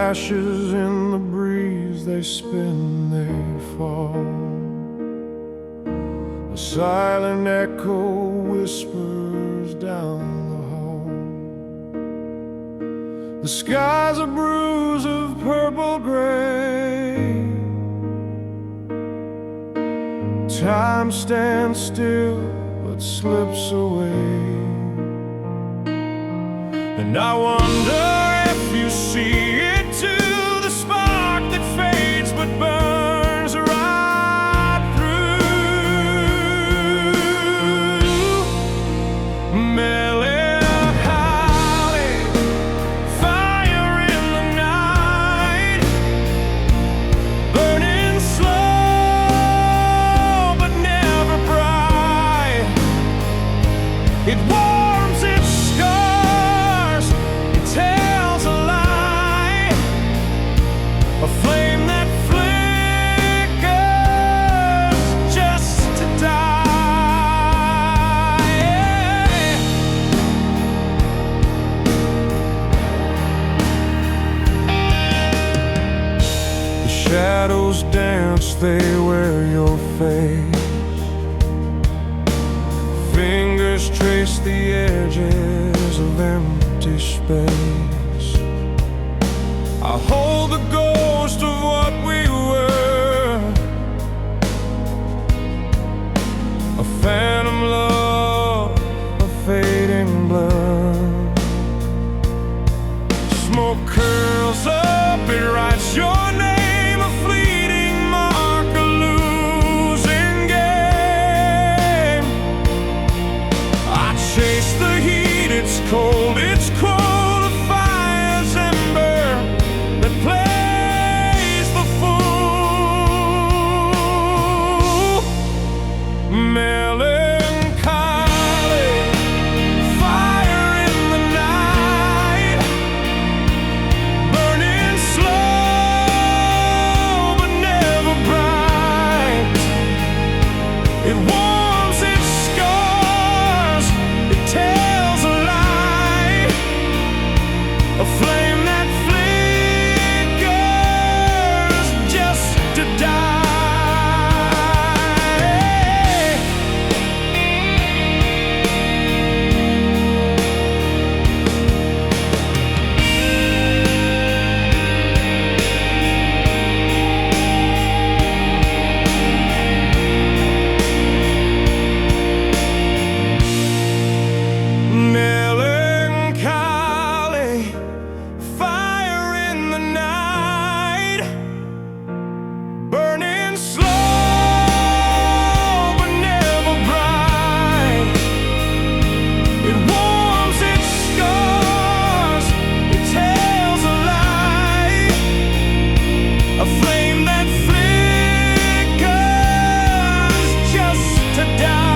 ashes in the breeze, they spin, they fall. A silent echo whispers down the hall. The sky's a bruise of purple gray. Time stands still but slips away. And I wonder if you see it too, the spark that fades but burns right through. Melancholy, fire in the night, burning slow but never bright. It warms its scars, it tells a lie, a flame that flickers just to die. The shadows dance, they wear your face. Fingers trace the edges of empty space. I hold the ghost of what we were, a phantom love, a fading blood. Smoke curls up, it writes your name, a fleeting mark, a losing game. I chase the heat, it's cold, it's cruel, a fire's ember that plays the fool. Melancholy, fire in the night, burning slow but never bright. It warms its scars, it tells a lie, a flame that flickers just to die. Melancholy, fire in the night, burning slow but never bright. It warms its scars, it tells a lie, a flame that flickers just to die.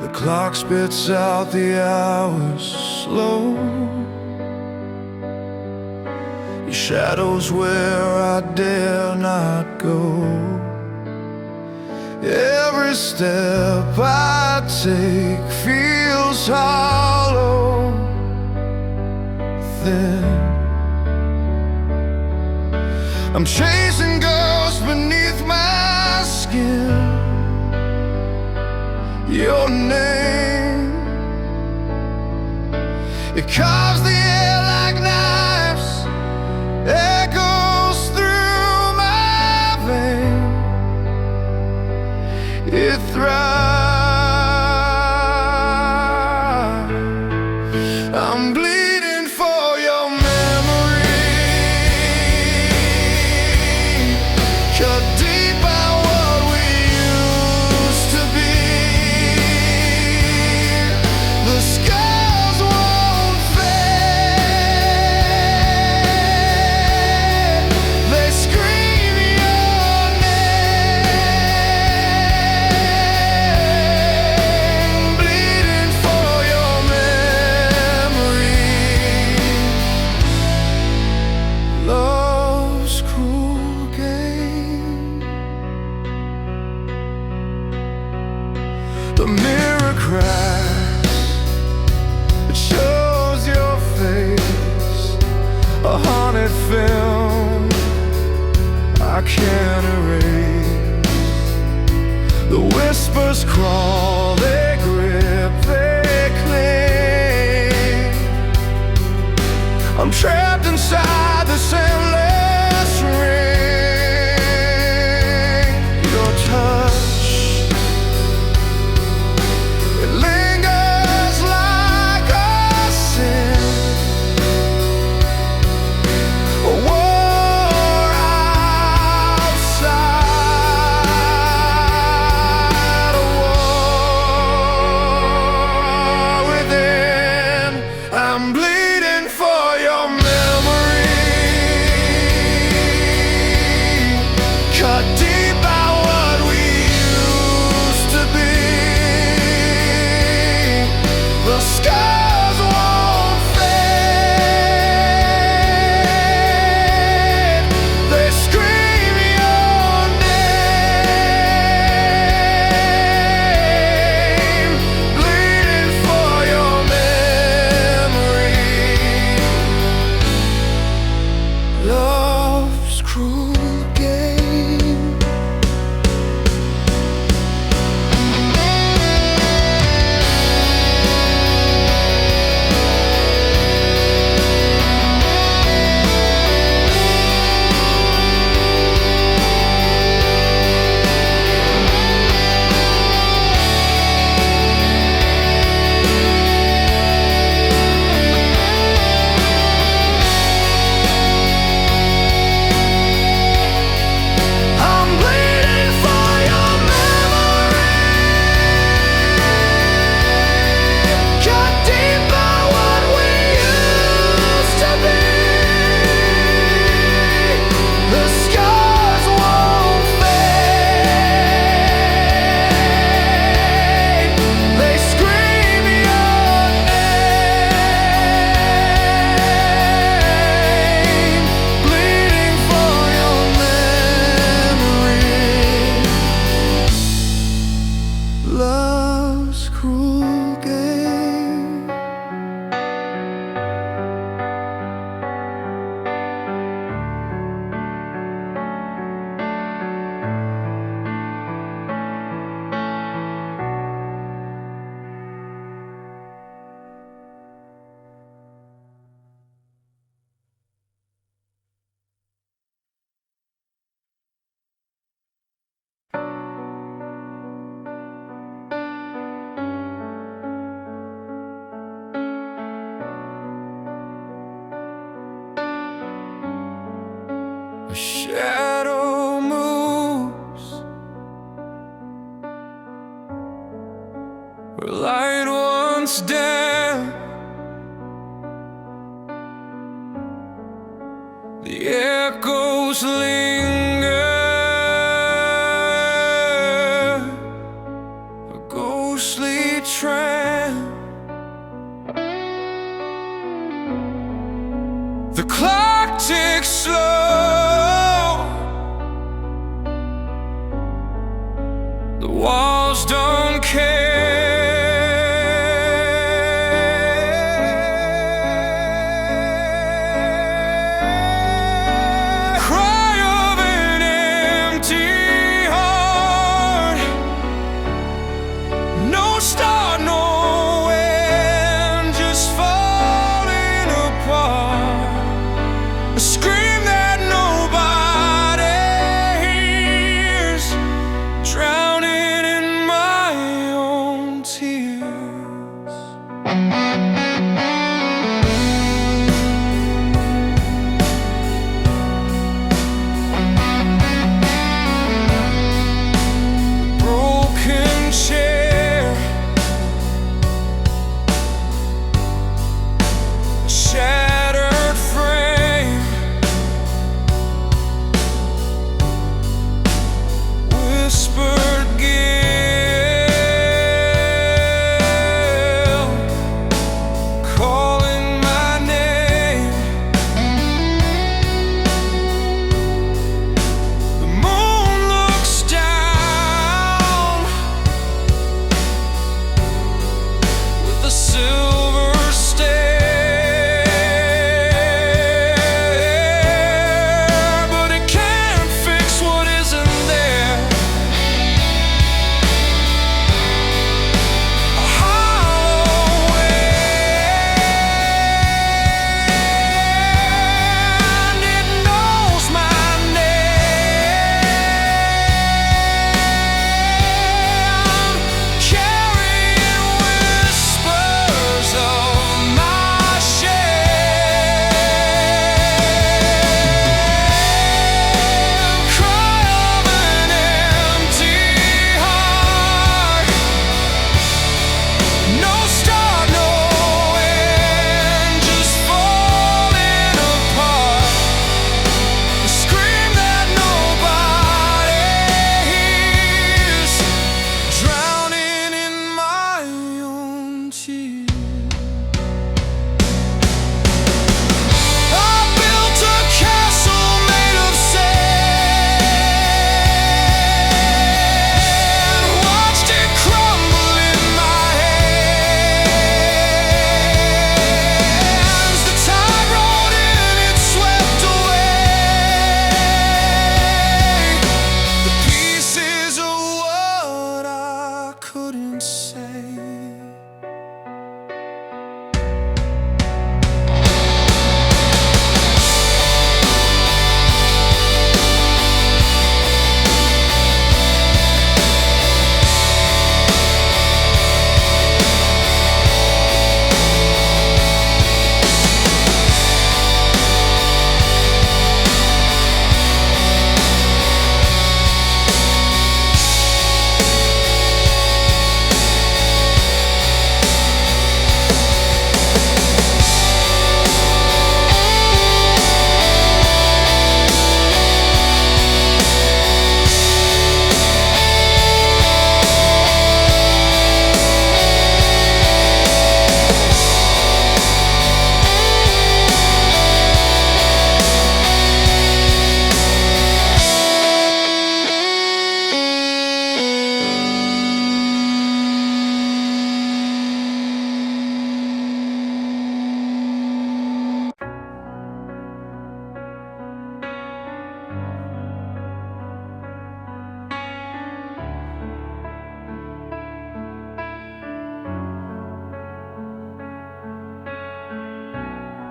The clock spits out the hours slow. Your shadow's where I dare not go. Every step I take feels hollow, thin. I'm chasing ghosts beneath my skin. Your name, it carves the air like knives, echoes through my veins. It thrives cracks. It shows your face, a haunted film I can't erase. The whispers crawl, they grip, they cling. I'm trapped inside this endless ring. Your touch, it lingers like a sin, a war outside, a war within. I'm bleeding for your memory, cut deep by what we used to be. The scars won't fade, they scream your name, bleeding for your memory. Love's cruel game. I'm bleeding for your memory, cut deep by what we used to be. The scars won't fade, they scream your name, bleeding for your memory. Love's cruel game. A shadow moves where light once dim. The echoes linger, a ghostly trance. The clock ticks slow, the walls don't care. Cry of an empty heart, no start, no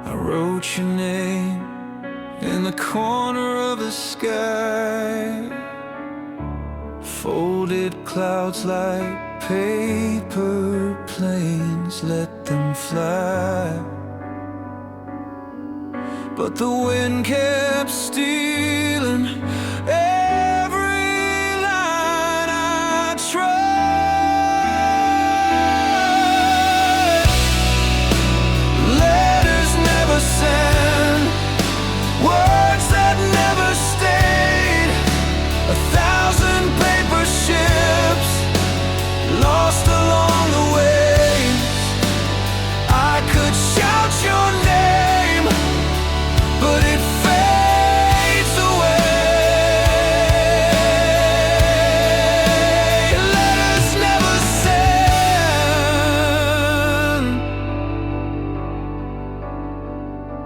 I wrote your name in the corner of the sky, folded clouds like paper planes, let them fly. But the wind kept stealing every line I tried. Letters never sent, words that never stayed, 1,000 paper ships lost along the ways. I could shout your name, but it fades away. Letters never sent,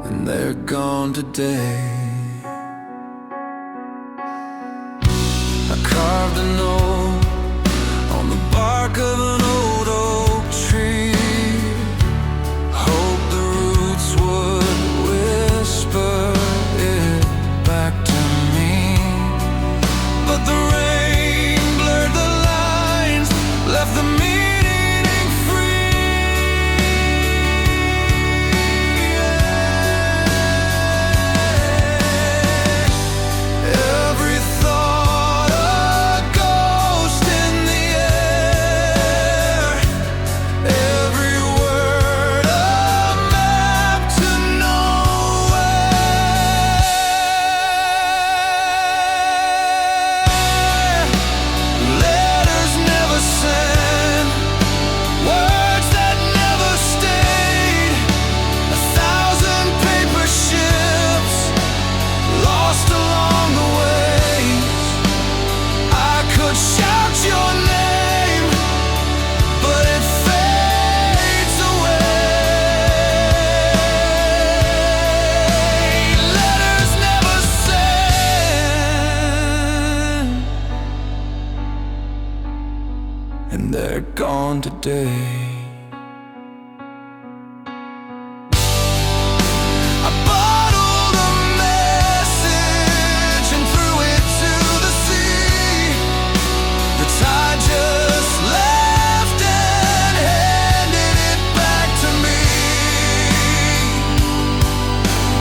and they're gone today. I carved a note on the bark of an old oak tree, hope the roots would whisper it back to me. But the rain blurred the lines, left the meaning free. Every thought a ghost in the air, every word a map to nowhere. Letters never sent, words that never stayed, 1,000 paper ships lost along the ways. I could shout your name, but it fades away. Letters never sent, and they're gone today. I bottled a message and threw it to the sea. The tide just left and handed it back to me.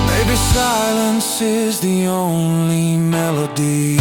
Maybe silence is the only melody.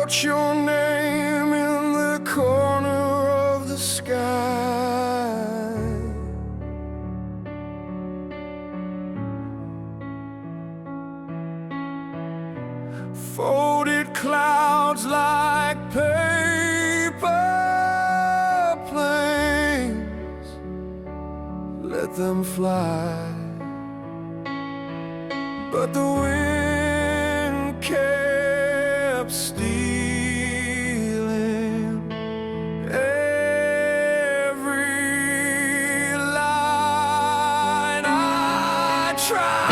wrote your name in the corner of the sky. Folded clouds like paper planes, let them fly. But the wind kept stealing every line I tried.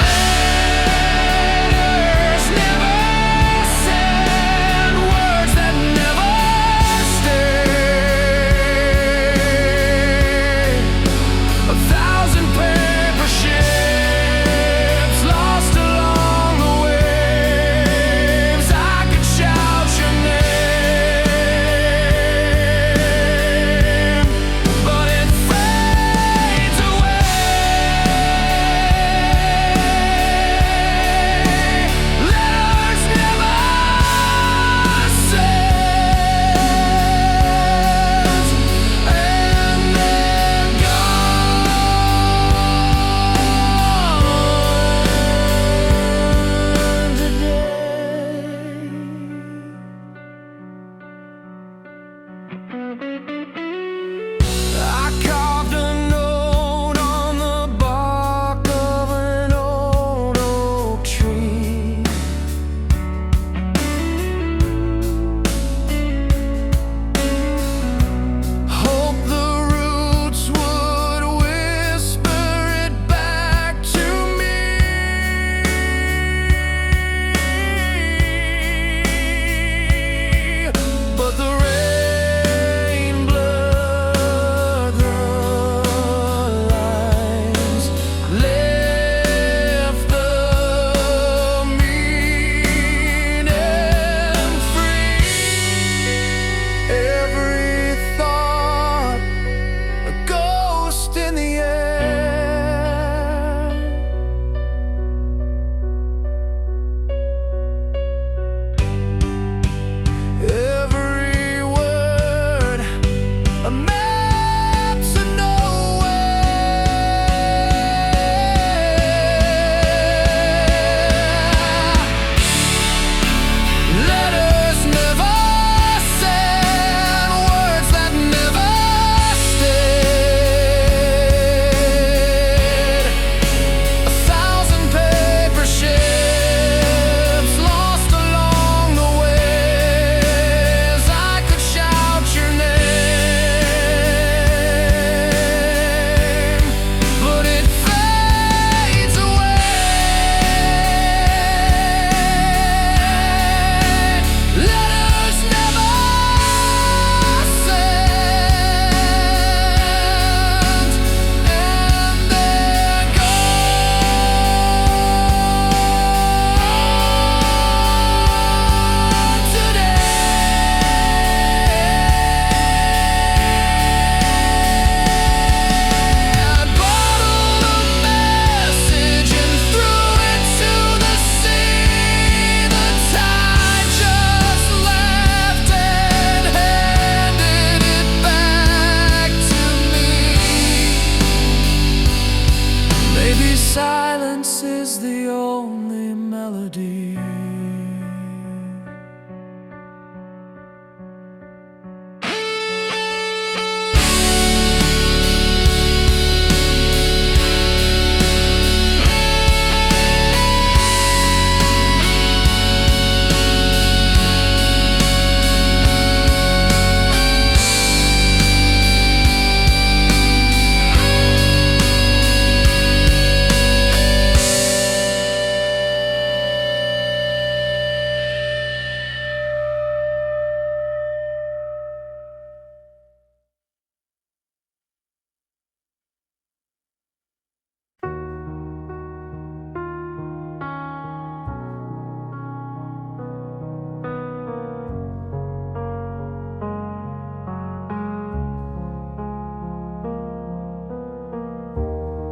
Silence is the only melody.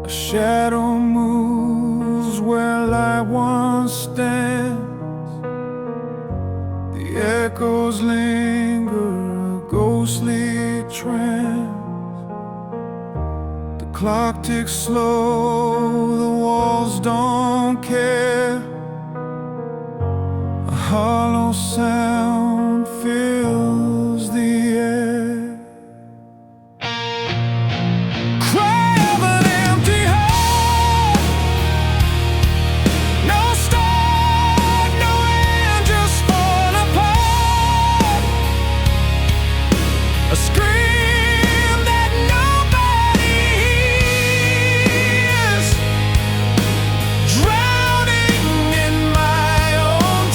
A shadow moves where light once stands. The echoes linger, a ghostly trance. The clock ticks slow, the walls don't care. A hollow sound fills the air. Cry of an empty heart. No start, no end, just falling apart. A scream that nobody hears, drowning in my own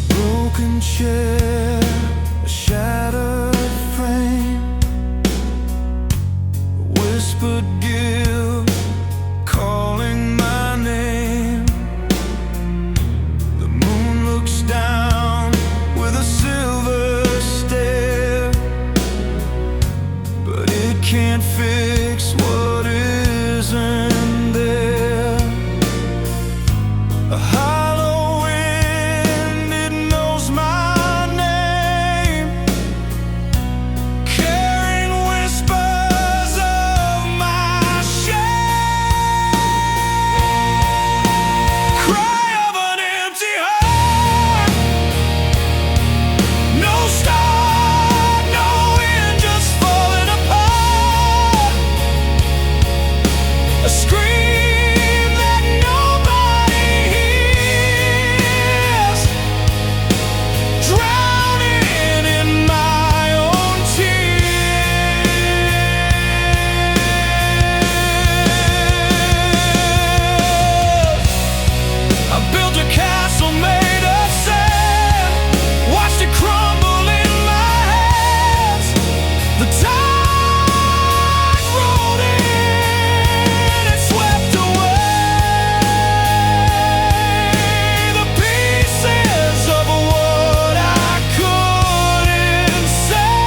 broken chair, a shattered frame, a whispered guilt calling my name. The moon looks down with a silver stare, but it can't fix what isn't there. A hollow wind, it knows my name, carrying whispers of my shame. Cry of an empty heart. No start, no end, just falling apart. A scream that nobody hears, drowning in my own tears. I built a castle made of sand, watched it crumble in my hands. The tide rolled in and swept away the pieces of what I couldn't say.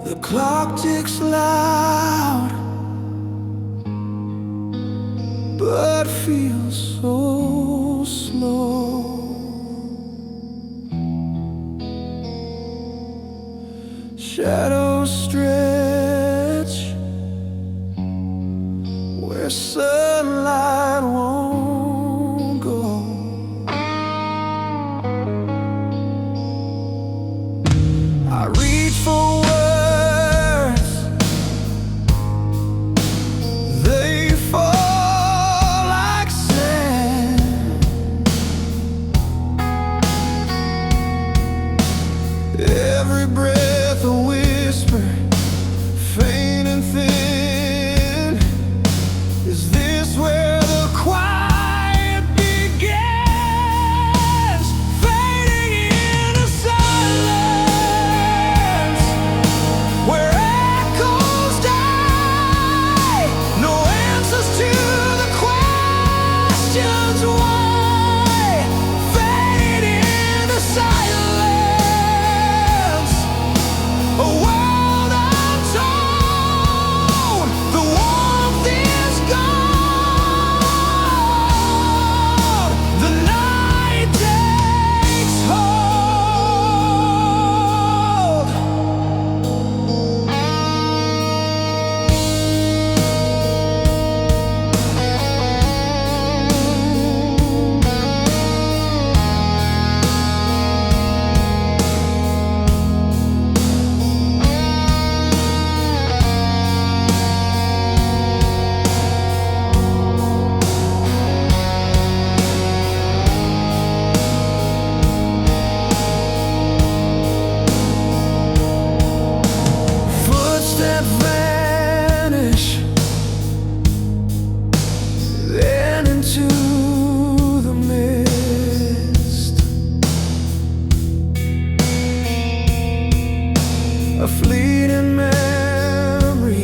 The clock ticks loud, but feels so slow. Shadows stretch where sunlight won't go. I reach for words, they fall like sand. Every breath a whisper, faint and thin. Is this where the quiet begins? Fading into silence, where echoes die. No answers to the questions why. Fading into silence, a world untold. The warmth is gone. The night takes hold. Footsteps vanish, then into the mist. A fleeting memory,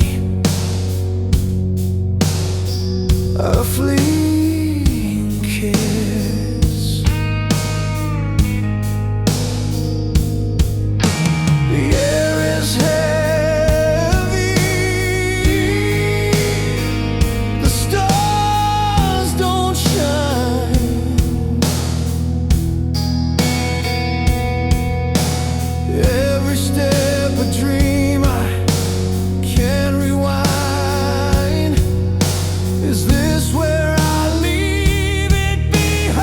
a fleeting kiss. The air is heavy, the stars don't shine. Every step a dream I can't rewind. Is this where I leave it behind?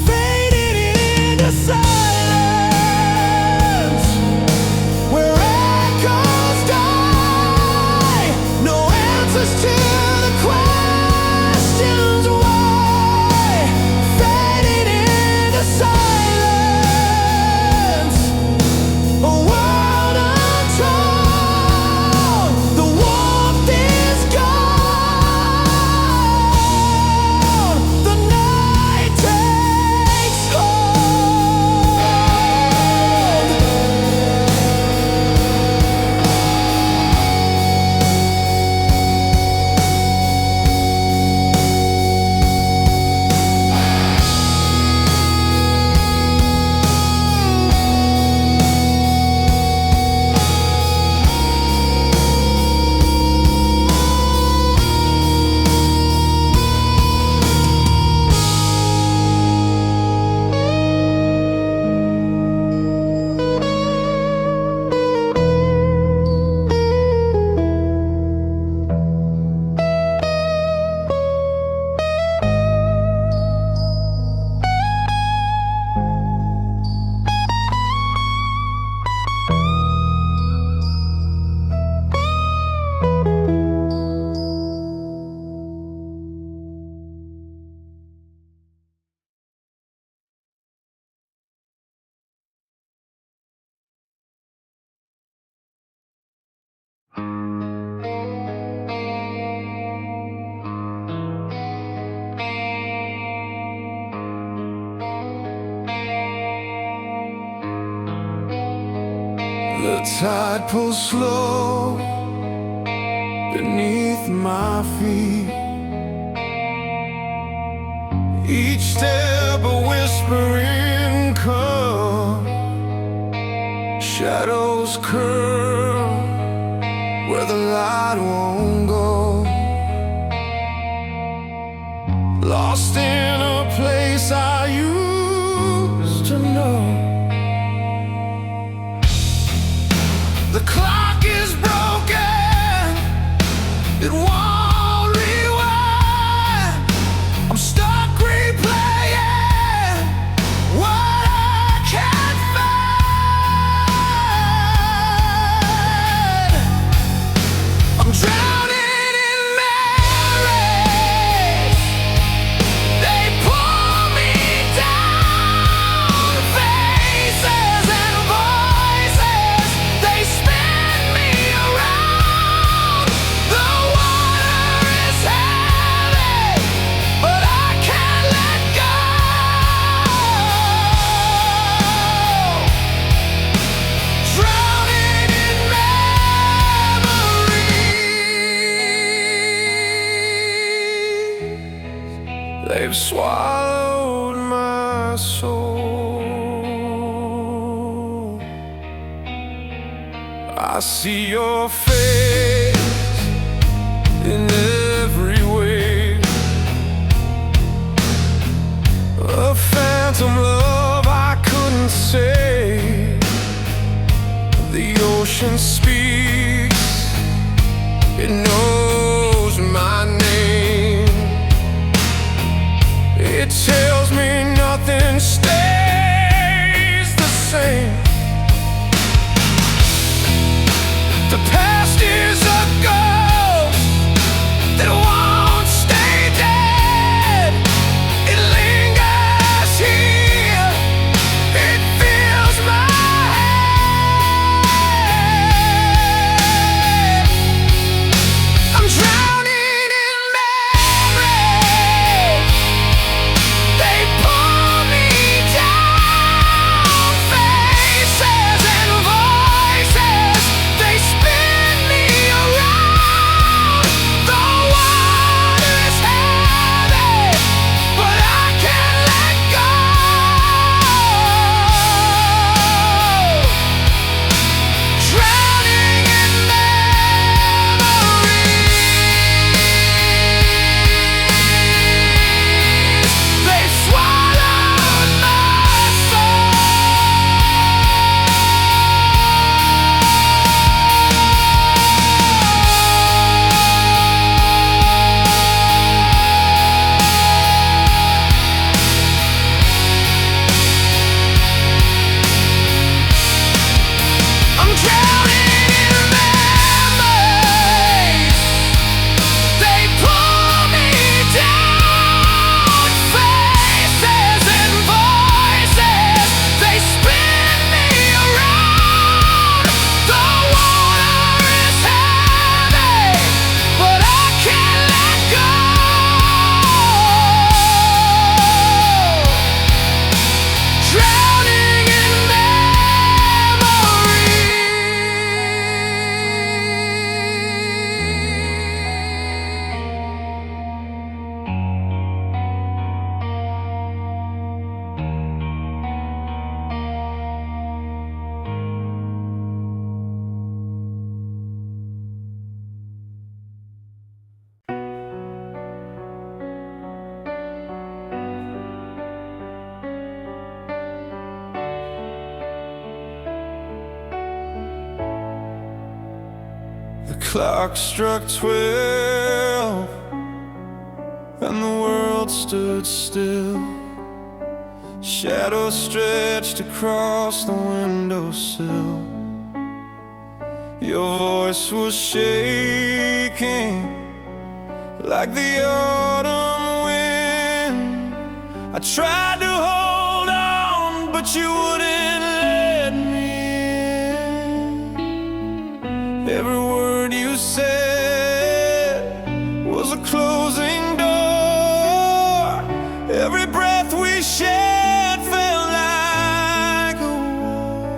Fading into silence, where echoes die. No answers to the questions why. Fading into silence, a world untold. The warmth is gone. The night takes hold. The tide pulls slow beneath my feet. Each step a whispering call. Shadows curl where the light won't go. Lost in a place I used to know. The clock is broken, it won't rewind. I'm stuck replaying what I can't find. I'm drowning in memories. swallowed my soul. I see your face in every way, a phantom love I couldn't say. The ocean speaks, it knows my name. It tells me nothing stays the same. The past is a ghost that won't stay dead. It lingers here, it fills my head. I'm drowning in memories. They pull me down. Faces and voices, they spin me around. The water is heavy, but I can't let go. Drowning in memories, they swallowed my soul. I'm drowning in memories. They pull me down. Faces and voices, they spin me around. The water is heavy, but I can't let go. Drowning in The clock struck 12 and the world stood still. Shadows stretched across the windowsill. Your voice was shaking like the autumn wind. I tried to hold on, but you wouldn't let me in. Every word you said was a closing door. Every breath we shared felt like a war.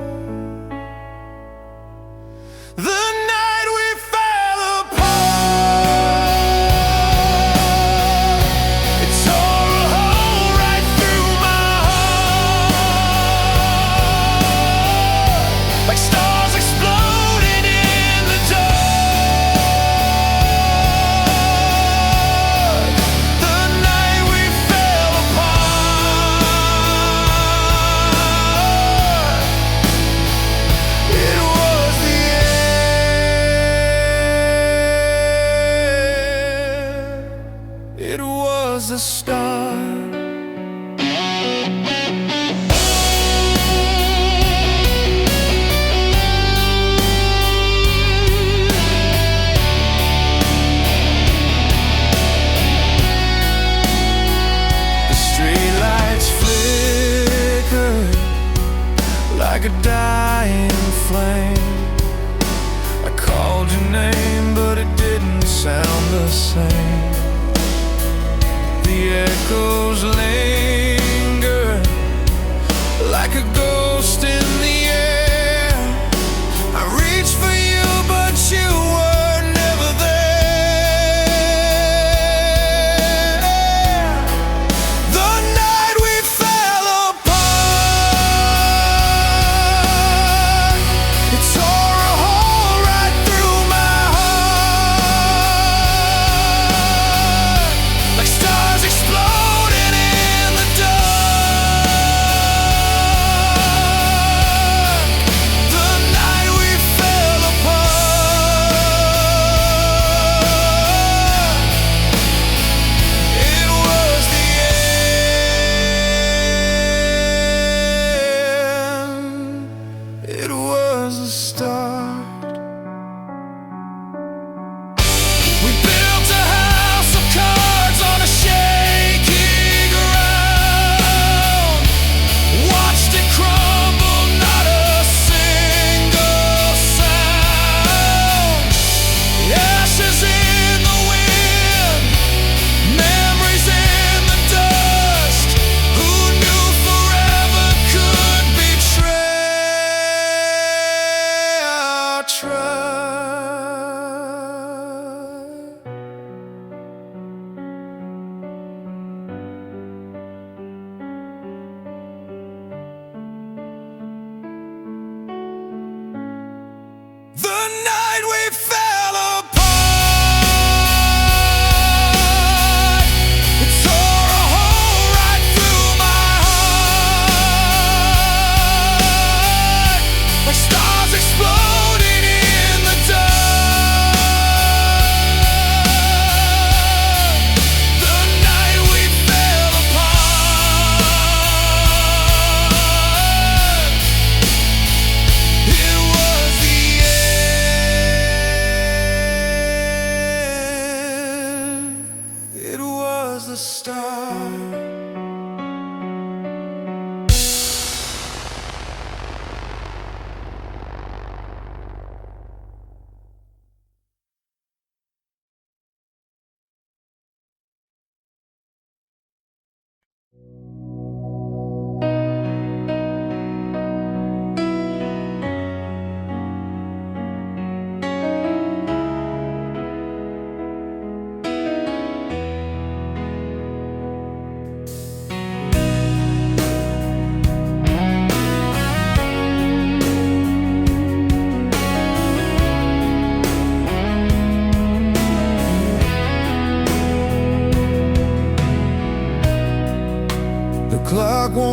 The night we fell apart, it tore a hole right through my heart, like stars exploding in the dark. The night we fell apart, it was the end. It was the start. The streetlights flickered like a dying flame. I called your name, but it didn't sound the same. The echoes linger like a ghost in the air. I reached for you, but you were never there.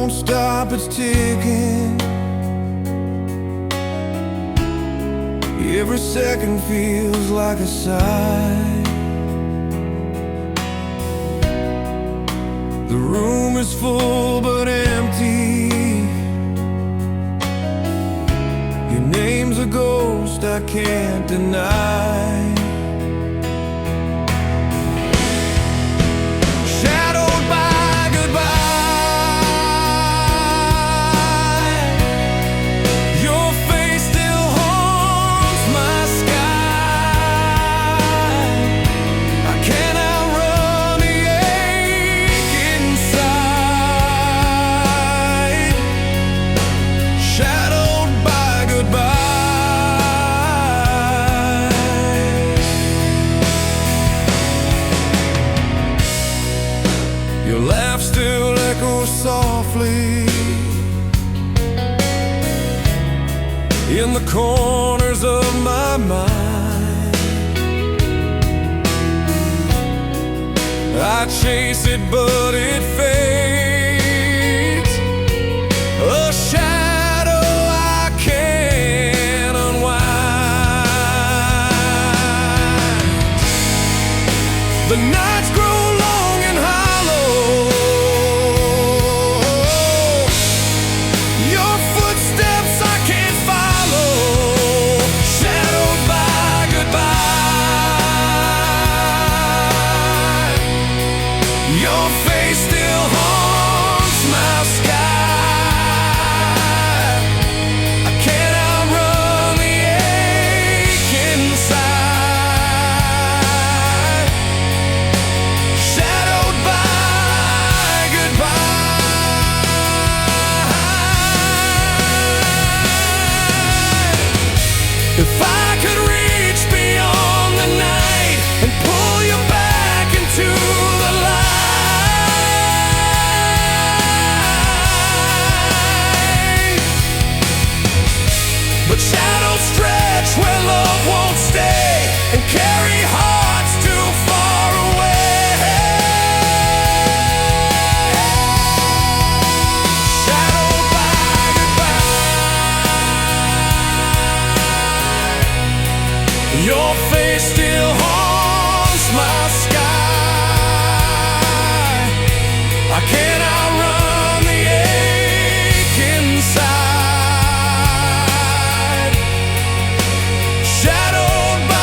won't stop, it's ticking. Every second feels like a sigh. The room is full but empty. Your name's a ghost I can't deny. Shadowed by goodbye, your face still haunts my sky. I can't outrun the ache inside. Shadowed by goodbye. Your laugh still echoes softly in the corners of my mind. I chase it but it fades, a shadow I can't unwind. The nights grow long and hollow. Your footsteps I can't follow. Shadowed by goodbye, your face still haunts my sky. I can't outrun the ache inside. Shadowed by goodbye. If I could reach beyond the night and pull you back into the light, but shadows stretch where love won't stay and carry hearts too far away. Shadowed by goodbye, your face still haunts my sky. I can't outrun the ache inside. Shadowed by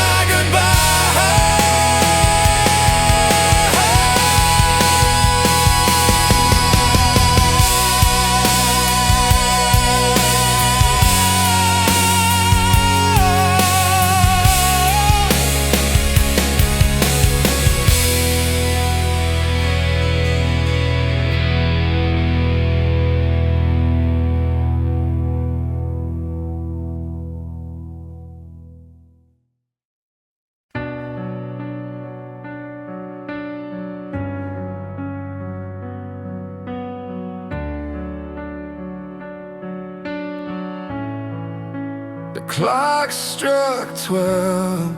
The clock struck 12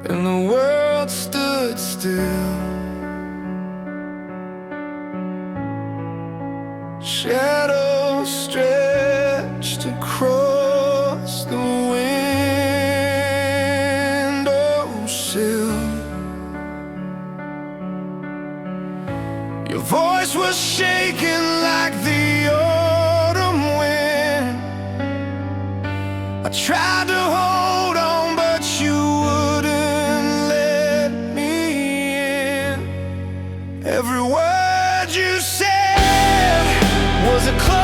and the world stood still. Shadows stretched across the windowsill. Your voice was shaking like the autumn wind. I tried to hold on, but you wouldn't let me in. Every word you said was a close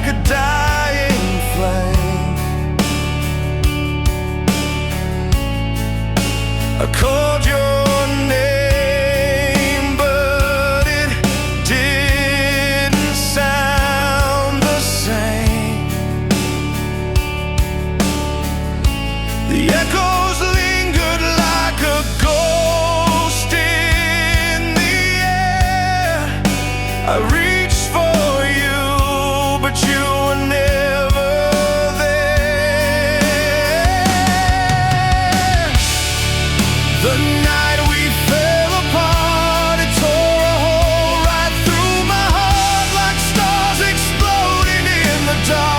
like a dying flame. I called your name, but it didn't sound the same. The echoes lingered like a ghost in the air. I reached for you, but you were never there. The night we fell apart, it tore a hole right through my heart, like stars exploding in the dark.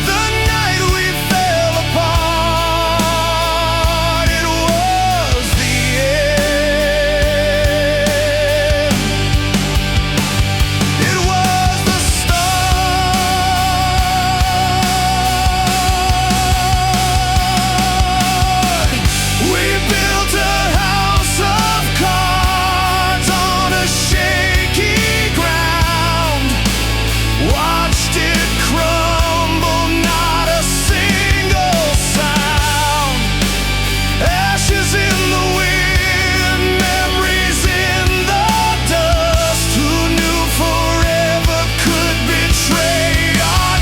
The night we fell apart, it was the end. It was the start. We built a house of cards on a shaky ground. Watched it crumble, not a single sound. Ashes in the wind, memories in the dust. Who knew forever could betray our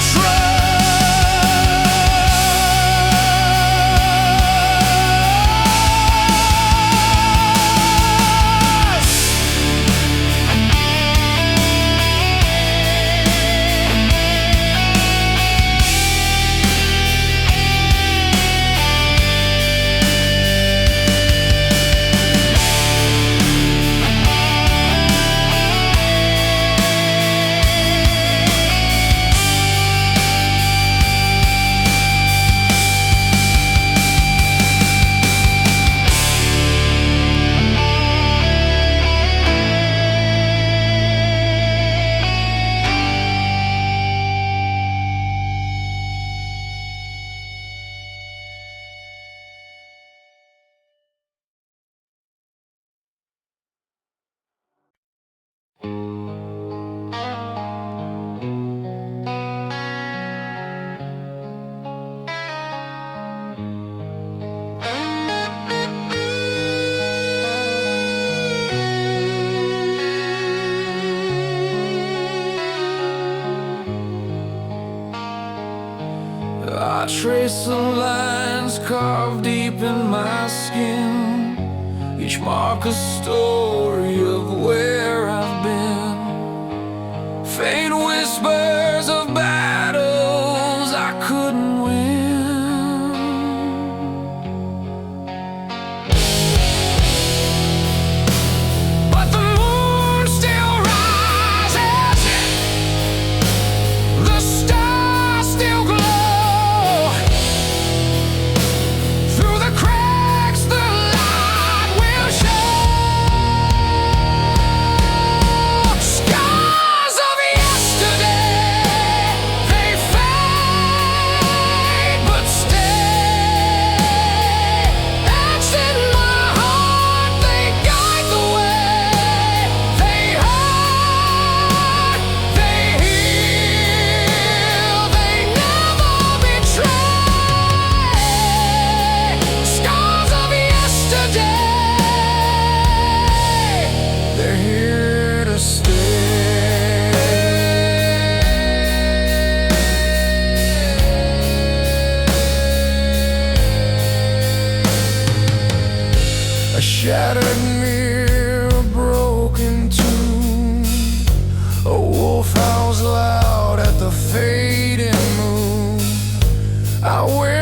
I trace the lines carved deep in my skin, each mark a story of where I've been. Faint whispers of battles I couldn't win. But the moon still rises, the stars still glow. Through the cracks the light will show. Scars of yesterday, they fade but stay. Etched in my heart, they guide the way. They hurt, they heal, they never betray. Scars of yesterday, they're here to stay. A shattered mirror, broken tune. A wolf howls loud at the fading moon. I wear